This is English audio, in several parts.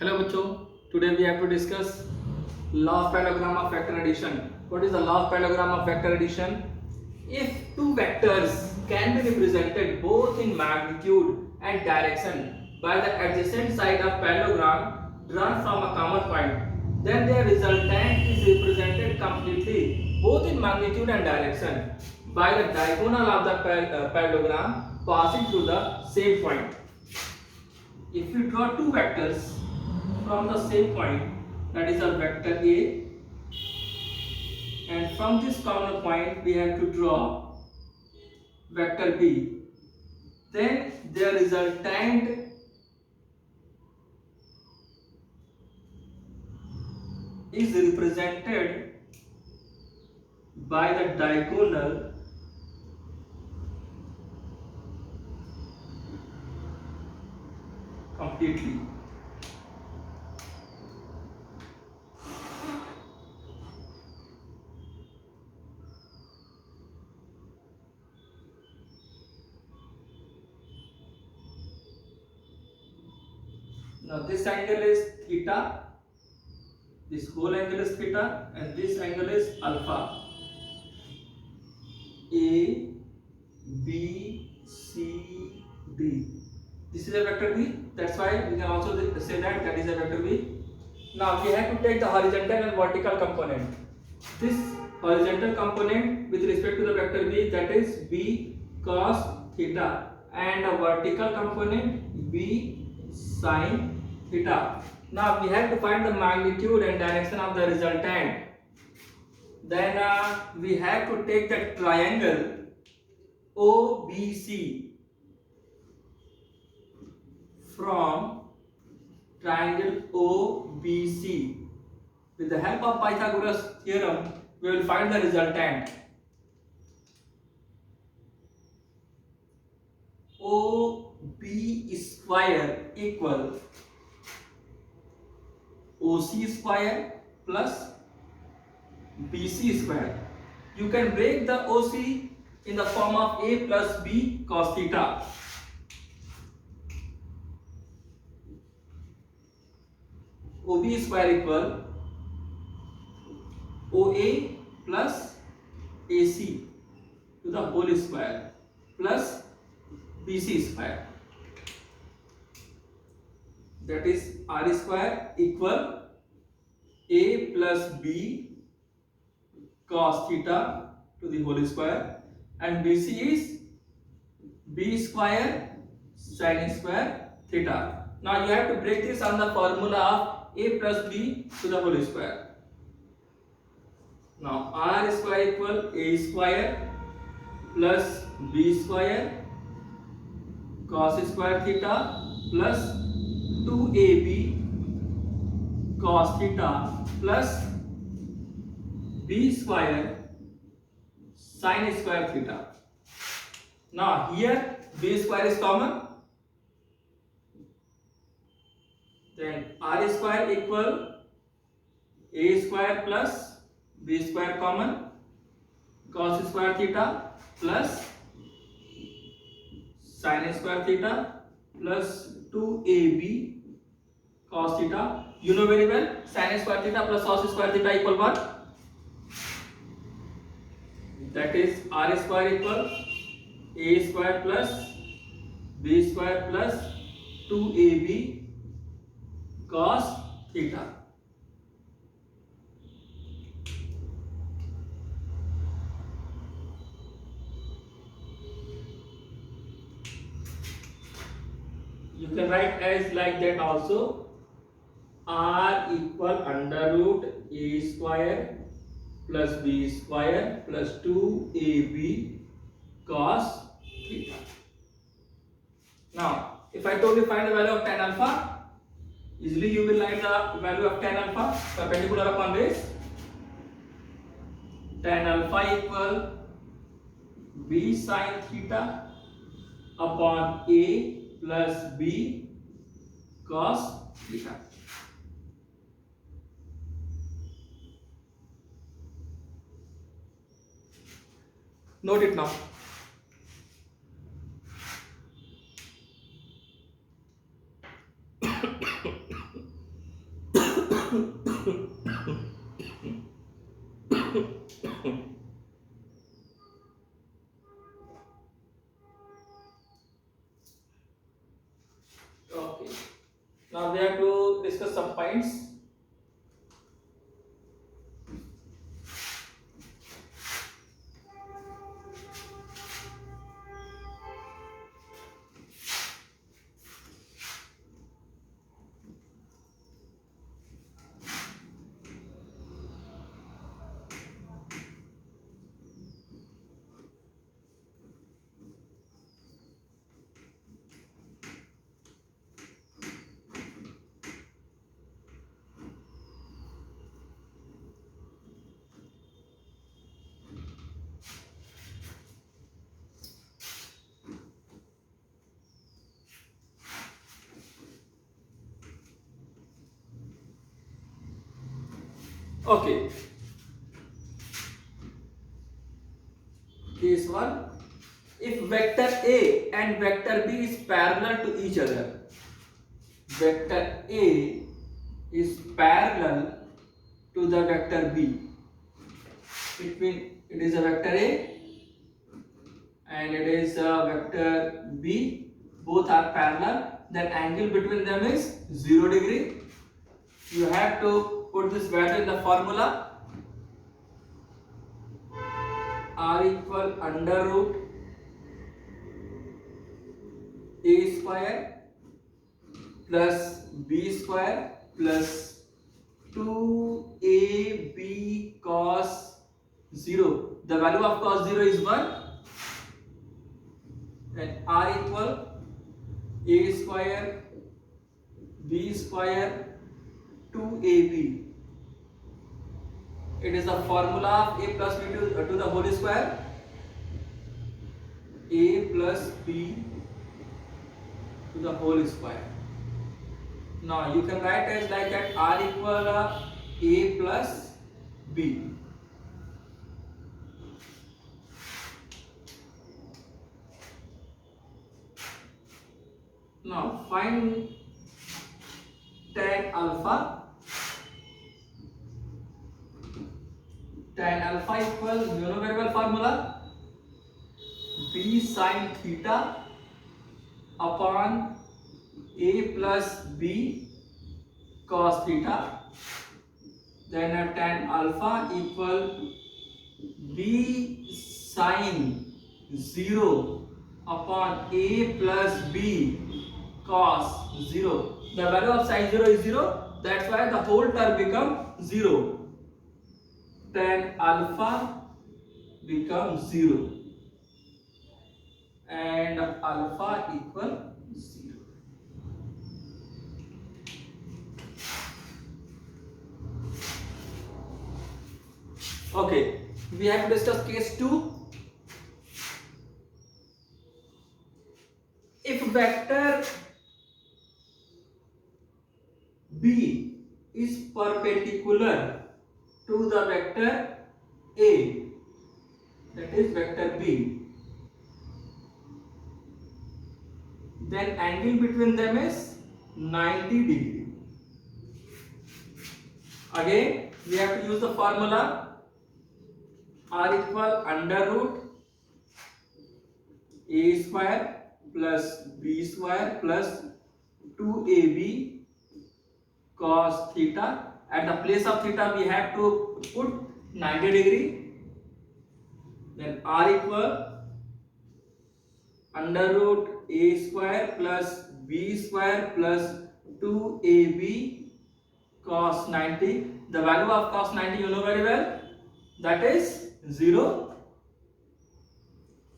Hello बच्चों, today we have to discuss law of parallelogram of vector addition. What is the law of parallelogram of vector addition? If two vectors can be represented both in magnitude and direction by the adjacent side of parallelogram drawn from a common point, then their resultant is represented completely both in magnitude and direction by the diagonal of the parallelogram passing through the same point. If we draw two vectors from the same point, that is our vector A, and from this common point we have to draw vector B, then their resultant is represented by the diagonal completely. Now this angle is theta, this whole angle is theta, and this angle is alpha. A, B, C, D. This is a vector B. That's why we can also say that that is a vector B. Now we have to take the horizontal and vertical component. This horizontal component with respect to the vector B, that is B cos theta, and a vertical component B sin theta. Now we have to find the magnitude and direction of the resultant. Then we have to take the triangle OBC from triangle OBC. With the help of Pythagoras theorem, we will find the resultant. OB square equal OC square plus BC square. You can break the OC in the form of A plus B cos theta. OB square equal OA plus AC to the whole square plus BC square. That is R square equal A plus B cos theta to the whole square, and BC is B square sin square theta. Now you have to break this on the formula of A plus B to the whole square. Now R square equal A square plus B square cos square theta plus 2AB cos theta plus B square sin square theta. Now here B square is common, then R square equal A square plus B square common cos square theta plus sin square theta plus 2AB cos theta. You know very well sin square theta plus cos square theta equal what? That is R square equal A square plus B square plus 2AB cos theta. You can write as like that also. R equal under root A square plus B square plus 2AB cos theta. Now, if I told you find the value of tan alpha, easily you will write the value of tan alpha perpendicular upon base. Tan alpha equal B sin theta upon A plus B cos theta. Note it now. Now we have to discuss some points. Okay, this one. If vector A and vector B is parallel to each other, vector A is parallel to the vector B. It means it is a vector A and it is a vector B. Both are parallel. Then angle between them is 0 degree. You have to put this value in the formula. R equal under root A square plus B square plus 2AB cos 0. The value of cos 0 is 1. And R equal A square B square 2AB. It is the formula of A plus B to the whole square. A plus B to the whole square. Now you can write as like that, R equal A plus B. Now find tan alpha. Tan alpha equal, you know very well formula, B sin theta upon A plus B cos theta. Then tan alpha equal B sin 0 upon A plus B cos 0. The value of sin 0 is 0. That's why the whole term becomes 0. Tan alpha becomes 0 and alpha equal 0. Okay, we have to discuss case 2. If vector B is perpendicular to the vector A, that is vector B, then angle between them is 90 degree. Again, we have to use the formula R equal under root A square plus B square plus 2AB cos theta. At the place of theta we have to put 90 degree. Then R equal under root A square plus B square plus 2AB cos 90. The value of cos 90 you know very well, that is 0.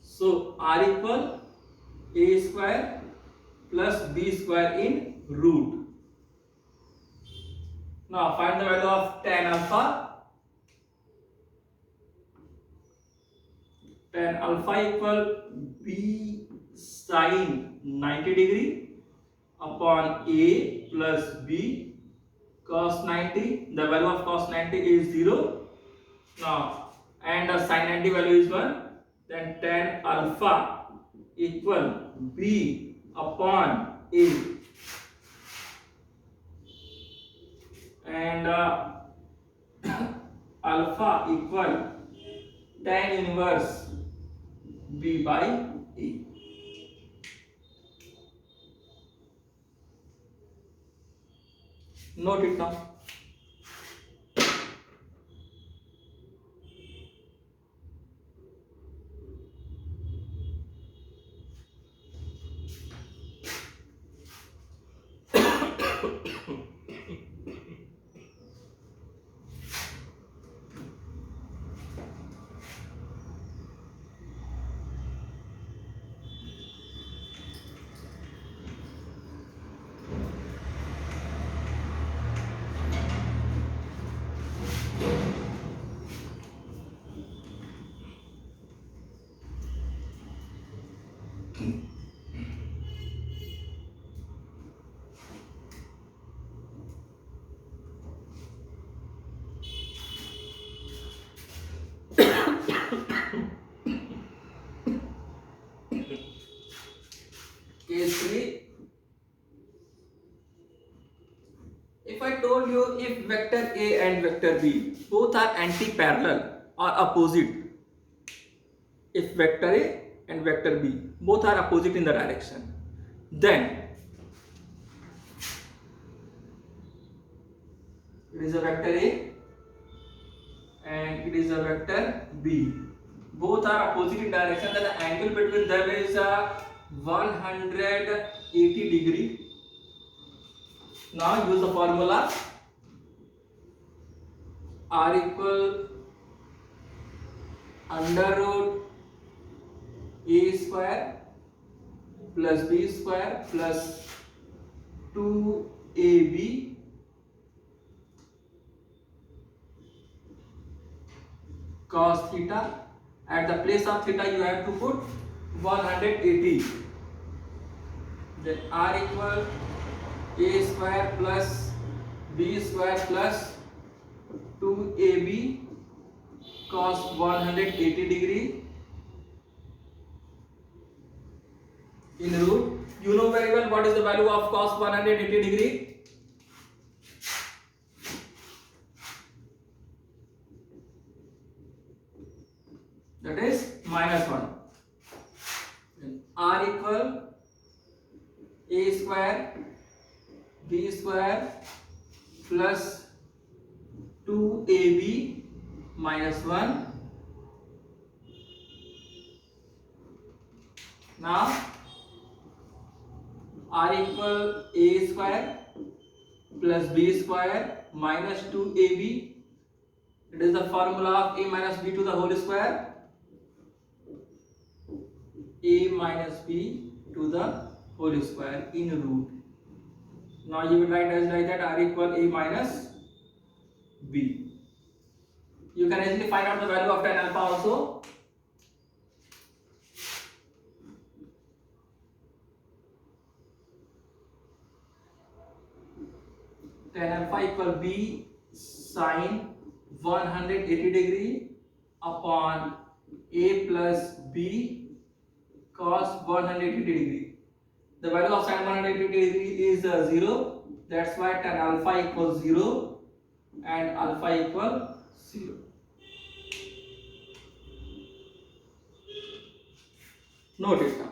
So R equal A square plus B square in root. Now find the value of tan alpha. Tan alpha equal B sin 90 degree upon A plus B cos 90. The value of cos 90 is 0. Now and the sin 90 value is 1. Then tan alpha equal B upon A and alpha equal tan inverse B by A. Note it down. Case 3. If I told you if vector A and vector B both are anti-parallel or opposite, if vector A and vector B both are opposite in the direction, then it is a vector A and it is a vector B. Both are opposite in direction, then the angle between them is 180 degree. Now use the formula R equal under root A square plus B square plus 2AB cos theta. At the place of theta you have to put 180. Then R equal A square plus B square plus 2AB cos 180 degree in root. You know very well what is the value of cos 180 degree. That is -1. Then R equal A square B square plus 2AB -1. Now R equal A square plus B square minus 2AB. It is the formula of A minus B to the whole square. A minus B to the whole square in root. Now you will write as like that R equal A minus B. You can easily find out the value of tan alpha also. Tan alpha equal B sin 180 degree upon A plus B cos 180 degree. The value of sin 180 degree is 0. That's why tan alpha equals 0 and alpha equal 0. Note it down.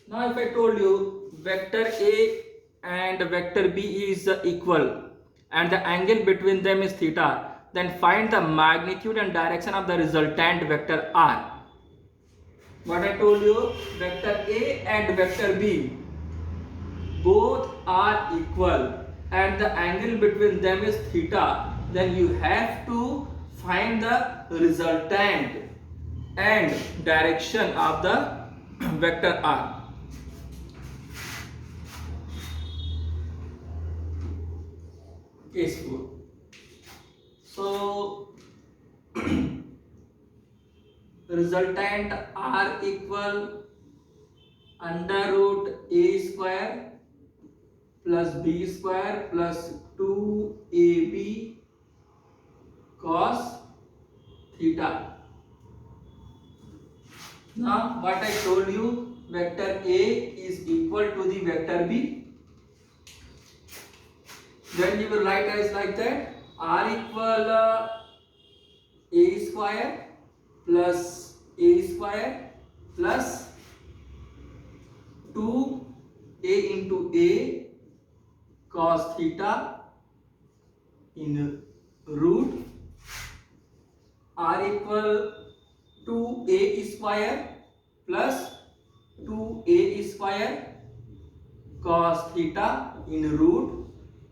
Now if I told you vector A and vector B is equal and the angle between them is theta, then find the magnitude and direction of the resultant vector R. What I told you, vector A and vector B both are equal and the angle between them is theta, then you have to find the resultant and direction of the vector R. Case 4. So resultant R equal under root a square plus b square plus 2ab cos theta. Now what I told you, vector A is equal to the vector B. Then you will write as like that, r equal a square plus a square plus 2a into a cos theta in root r equal to a square plus 2a square cos theta in root.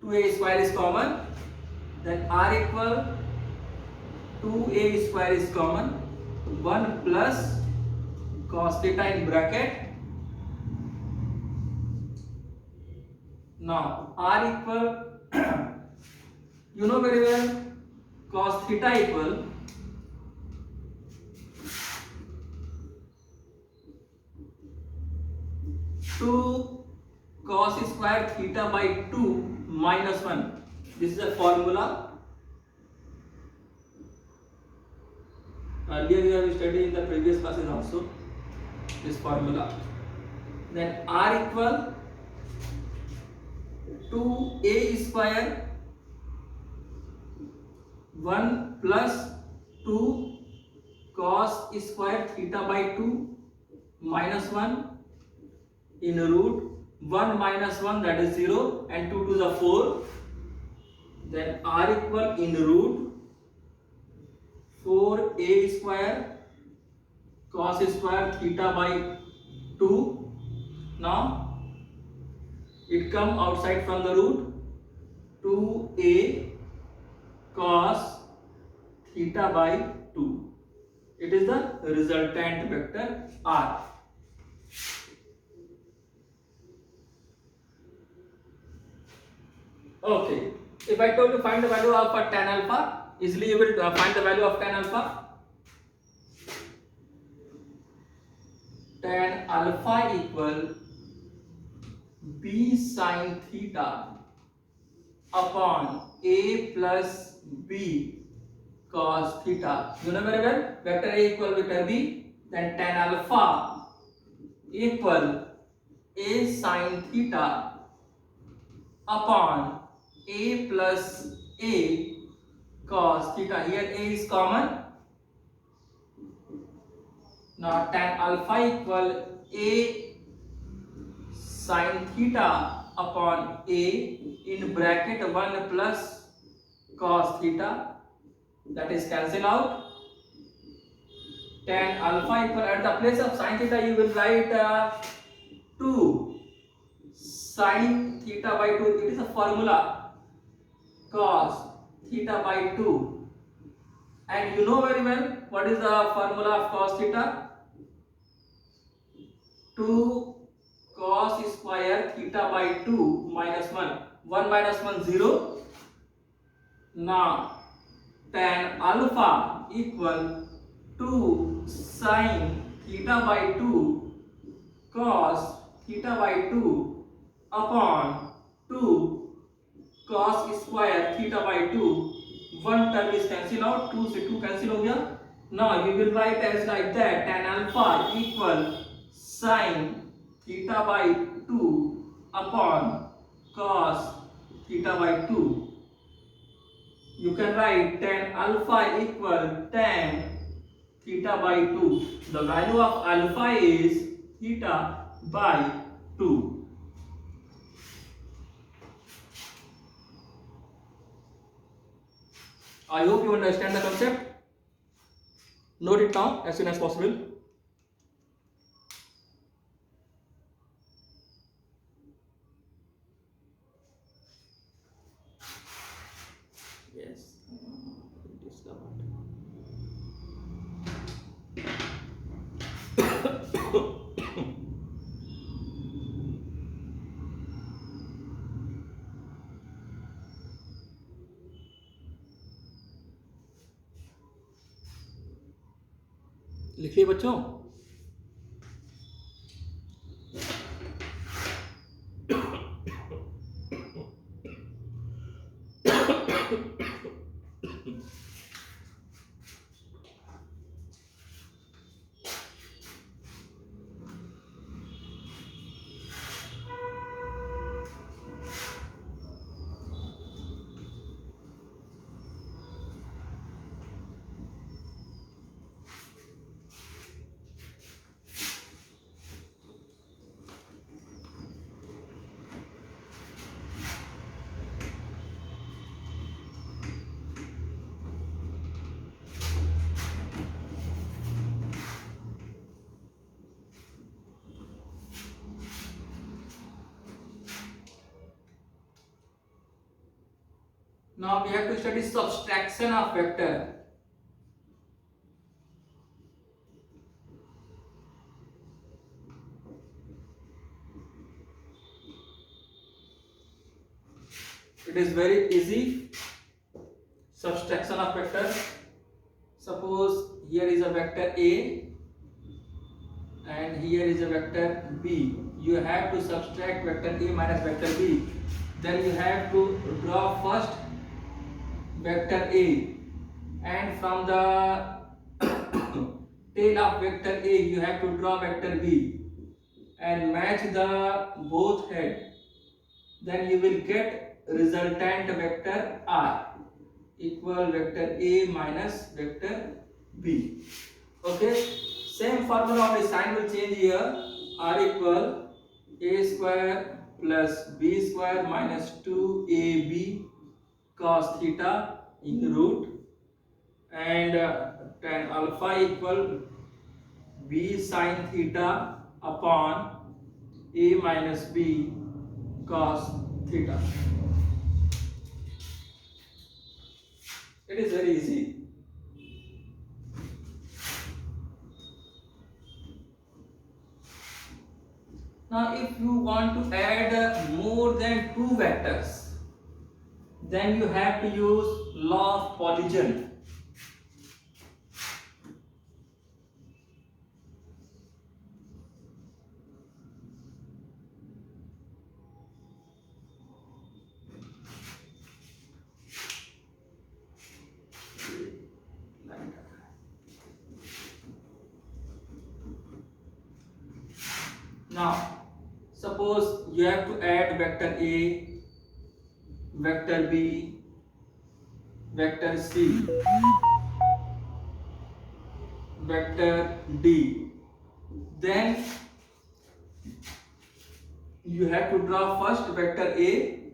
2a square is common, then r equal 2a square is common, 1 plus cos theta in bracket. Now r equal you know very well, cos theta equal 2 cos square theta by 2 minus 1. This is a formula. Earlier we have studied in the previous classes also this formula. Then r equal 2a square 1 plus 2 cos square theta by 2 minus 1 in root 1 minus 1, that is 0, and 2 to the 4. Then r equal in root 4a square cos square theta by 2. Now it come outside from the root, 2a cos theta by 2. It is the resultant vector r. Okay, if I told you find the value of tan alpha, easily you will find the value of tan alpha. Tan alpha equal b sin theta upon a plus b cos theta. You know very well, vector A equal vector B, then tan alpha equal a sin theta upon a plus a cos theta. Here a is common. Now tan alpha equal a sin theta upon a in bracket 1 plus cos theta, that is cancel out. Tan alpha equal, at the place of sin theta you will write 2 sin theta by 2. It is a formula, cos theta by 2, and you know very well what is the formula of cos theta. 2 cos square theta by 2 minus 1. 1 minus 1 0. Now tan alpha equal 2 sin theta by 2 cos theta by 2 upon 2 cos square theta by 2. One term is cancel out, 2 से 2 cancel हो गया. Now you will write as like that, tan alpha equal sin theta by 2 upon cos theta by 2. You can write tan alpha equal tan theta by 2. The value of alpha is theta by 2. I hope you understand the concept. Note it down as soon as possible. Yes. लिखिए बच्चों. Now we have to study subtraction of vector. It is very easy. Subtraction of vector. Suppose here is a vector A and here is a vector B. You have to subtract vector A minus vector B. Then you have to draw first vector A, and from the tail of vector A you have to draw vector B and match the both head. Then you will get resultant vector R equal vector A minus vector B. Okay, same formula only sign will change here. R equal A square plus B square minus 2AB cos theta in root, and tan alpha equal B sin theta upon A minus B cos theta. It is very easy. Now if you want to add more than two vectors, then you have to use law of polygon. Now suppose you have to add vector A, vector B, vector C, vector D. Then you have to draw first vector A,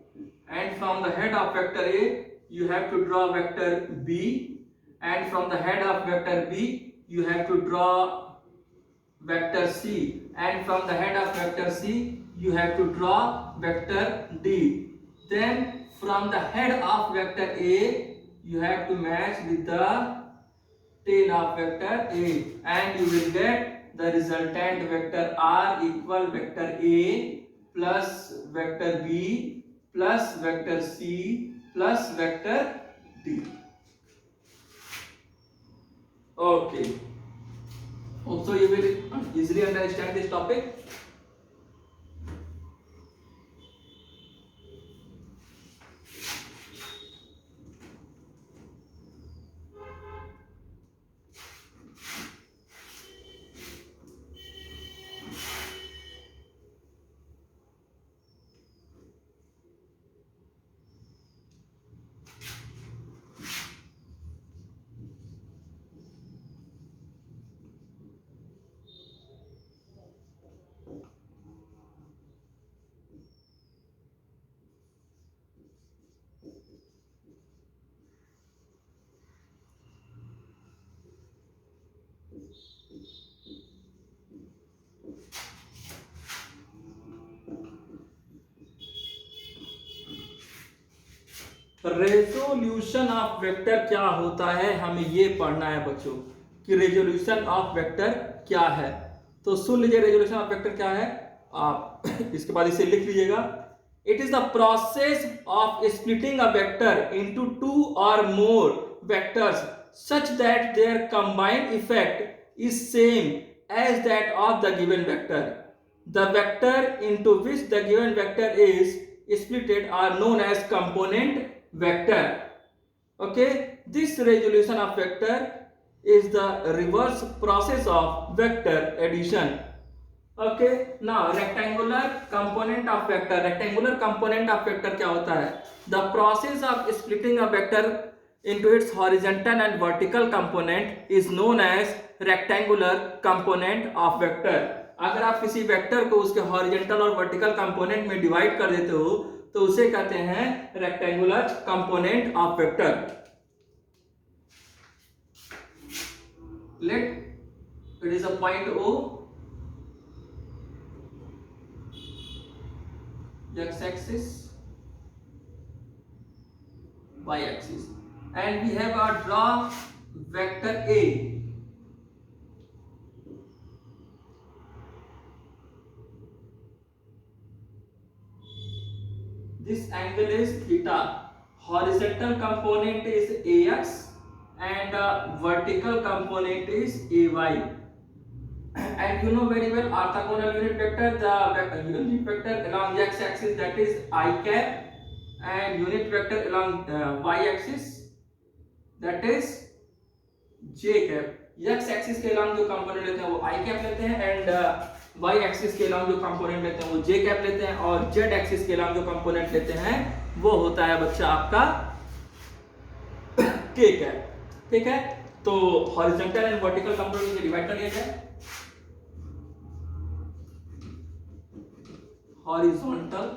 and from the head of vector A you have to draw vector B, and from the head of vector B you have to draw vector C, and from the head of vector C you have to draw vector D. Then from the head of vector A you have to match with the tail of vector A, and you will get the resultant vector R equal vector A plus vector B plus vector C plus vector D. Okay, so you will easily understand this topic. Resolution of vector क्या होता है, हमें ये पढ़ना है बच्चों कि resolution of vector क्या है। तो सुन लीजिए रेजोल्यूशन ऑफ वेक्टर क्या है, आप इसके बाद इसे लिख लीजिएगा। It is the process of splitting a vector into two or more vectors such that their combined effect is same as that of the given vector. The vector into which the given vector is splitted are known as component vector. Okay, this resolution of vector is the reverse process of vector addition. Okay, now rectangular component of vector. Rectangular component of vector क्या होता है? The process of splitting a vector into its horizontal and vertical component is known as rectangular component of vector. अगर आप किसी vector को उसके horizontal और vertical component में डिवाइड कर देते हो तो उसे कहते हैं rectangular component of vector. Let it is a point O, x axis, y axis, and we have a draw vector A. This angle is theta. Horizontal component is ax and vertical component is ay. And you know very well orthogonal unit vector, the unit vector along x axis, that is I cap, and unit vector along y axis, that is j cap. x axis के along जो component लेते हैं वो I cap लेते हैं, and y axis के along जो component लेते हैं वो j cap लेते हैं, और z axis के along जो कंपोनेंट लेते हैं वो होता है बच्चा आपका k cap. ठीक है, तो हॉरिजॉन्टल एंड वर्टिकल कंपोनेंट को डिवाइड कर दिया जाए. हॉरिजॉन्टल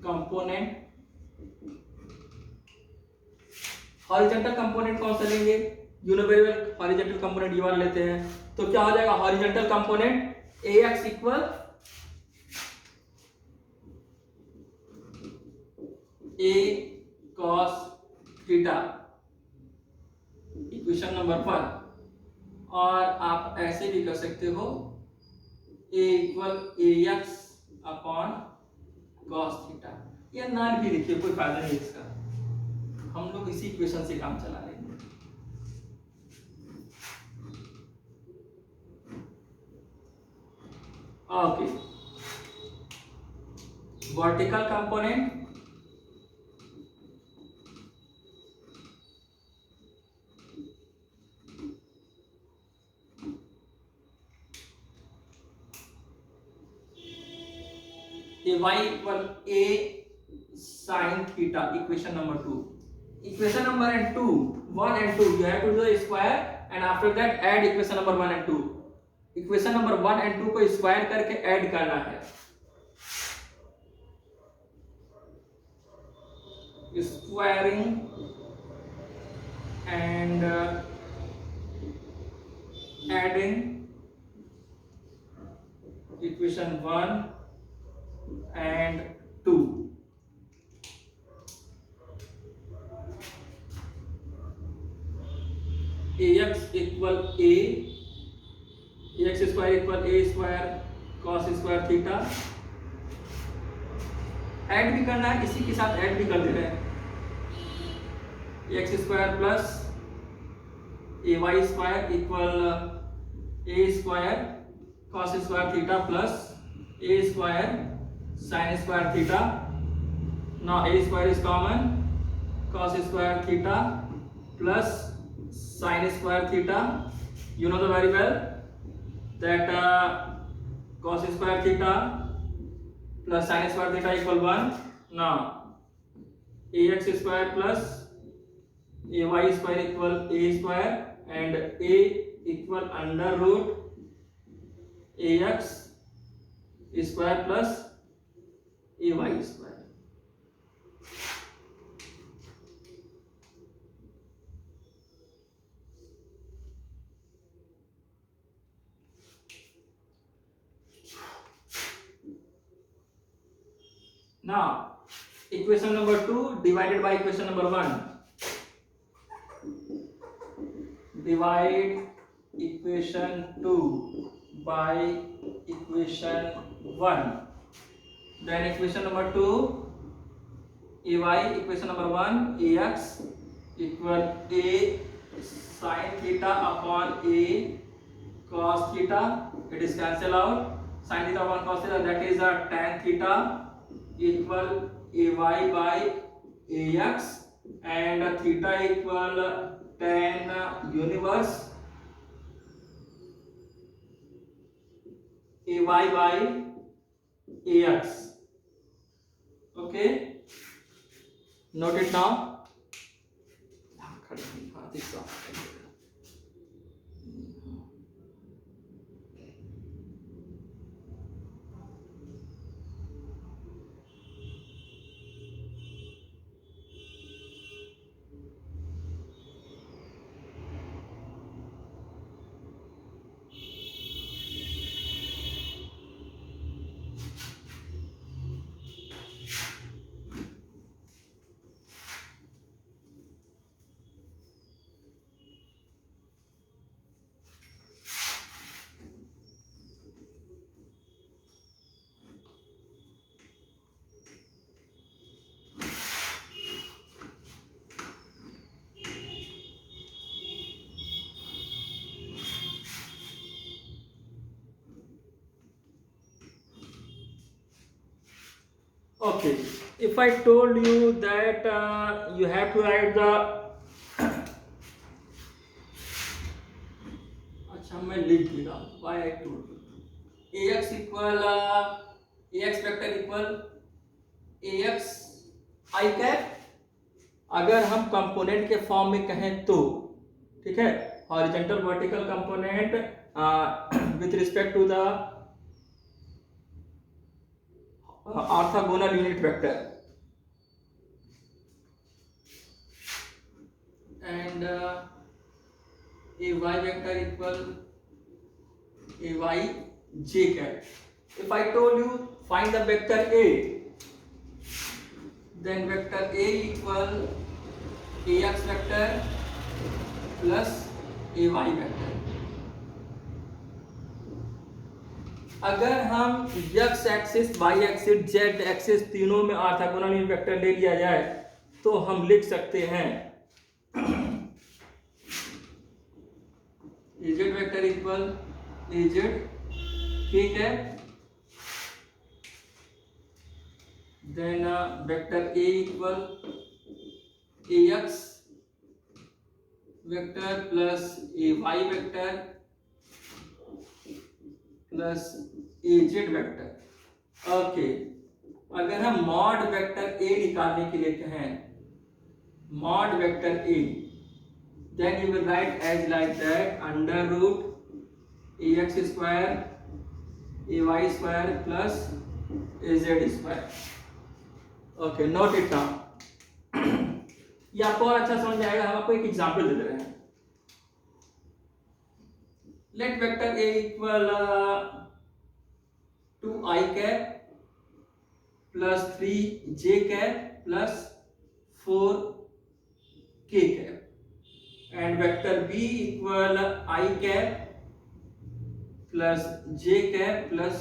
कंपोनेंट, हॉरिजॉन्टल कंपोनेंट कौन सा लेंगे? You know very well horizontal component ये वाला लेते हैं, तो क्या हो जाएगा horizontal component ax equal a cos theta, equation number 1. और आप ऐसे भी कर सकते हो a equal ax upon cos theta. ये नाम भी लिखिए, कोई फायदा नहीं इसका, हम लोग इसी इक्वेशन से काम चला लेंगे. Okay, vertical component y equal a sin theta, equation number 2. Equation number 1 and 2 you have to do the square, and after that add equation number 1 and 2. Equation number 1 and 2 को स्क्वायर करके add करना है. Squaring and adding equation 1 and 2. ax equal a, x square equal a square cos square theta. Add भी करना है, इसी के साथ ऐड भी कर दे रहे हैं. X square plus a y square equal a square cos square theta plus a square sine square theta. Now a square is common, cos square theta plus sine square theta. You know the very well that cos square theta plus sin square theta equal 1. Now ax square plus ay square equal a square, and a equal under root ax square plus ay square. Now equation number 2 divided by equation number 1. Divide equation 2 by equation 1. Then equation number 2 ay, equation number 1 ax equal a sin theta upon a cos theta. It is cancel out. Sin theta upon cos theta, that is a tan theta equal ay by ax, and theta equal tan universe ay by ax. Okay, note it now. Okay, if I told you that you have to write the अच्छा मैं लिख दिया why I told you ax equal ax vector equal ax I cap अगर हम component के form में कहें तो ठीक है horizontal vertical component with respect to the orthogonal unit vector and a y vector equal a y j cap. If I told you find the vector a, then vector a equal ax vector plus a y vector. अगर हम x axis y axis z axis तीनों में orthogonal unit vector ले लिया जाए तो हम लिख सकते हैं az vector equal az k cap, then vector a equal ax vector plus ay vector plus az vector. Okay अगर हम मॉड वेक्टर a निकालने के लिए कहें mod vector a then you will write as like that under root ax square ay square plus az square. Okay, note it down. ये आपको और अच्छा समझ आएगा. हम आपको एक एग्जांपल दे रहे हैं. Let vector a equal 2i cap plus 3j cap plus 4k cap. And vector b equal I cap plus j cap plus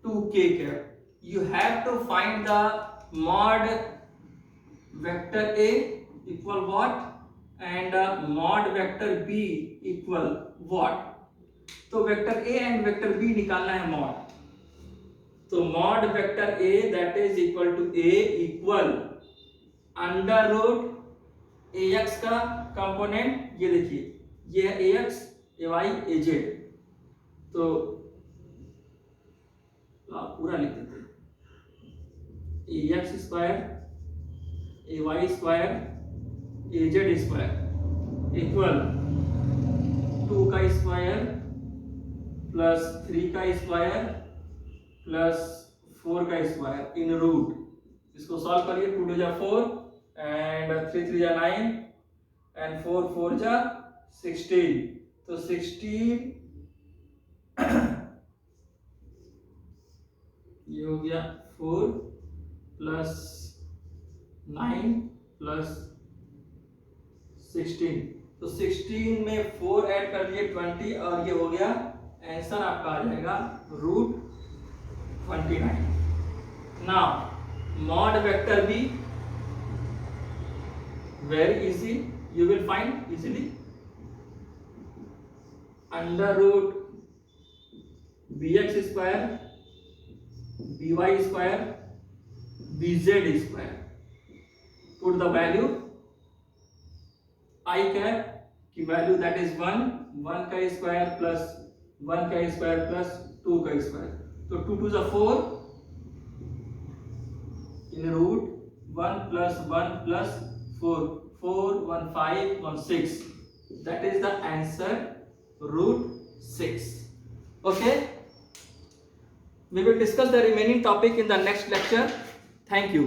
2k cap. You have to find the mod vector a equal what and mod vector b equal what. तो vector a and vector b निकालना है mod. तो mod vector a that is equal to a equal under root ax का component ये देखिए ये है ax ay az. तो पूरा लिख देते हैं ax square ay square az square equal 2 का स्क्वायर प्लस 3 का स्क्वायर प्लस 4 का स्क्वायर इन रूट. इसको सॉल्व करिए. 2 2 जा 4 and 3 3 जा 9 and 4 4 जा 16. तो 16 ये हो गया 4 प्लस 9 प्लस 16. तो 16 में 4 ऐड कर दिए 20 और ये हो गया आंसर आपका आ जाएगा root 29. Now mod vector b very easy, you will find easily under root bx square by square bz square. Put the value I cap की value that is 1 1 का स्क्वायर प्लस 1 का स्क्वायर प्लस 2 का square. तो 2 2 is 4 in root 1 plus 1 plus 4 4 1 5 1 6. That is the answer root 6. Okay, we will discuss the remaining topic in the next lecture. Thank you.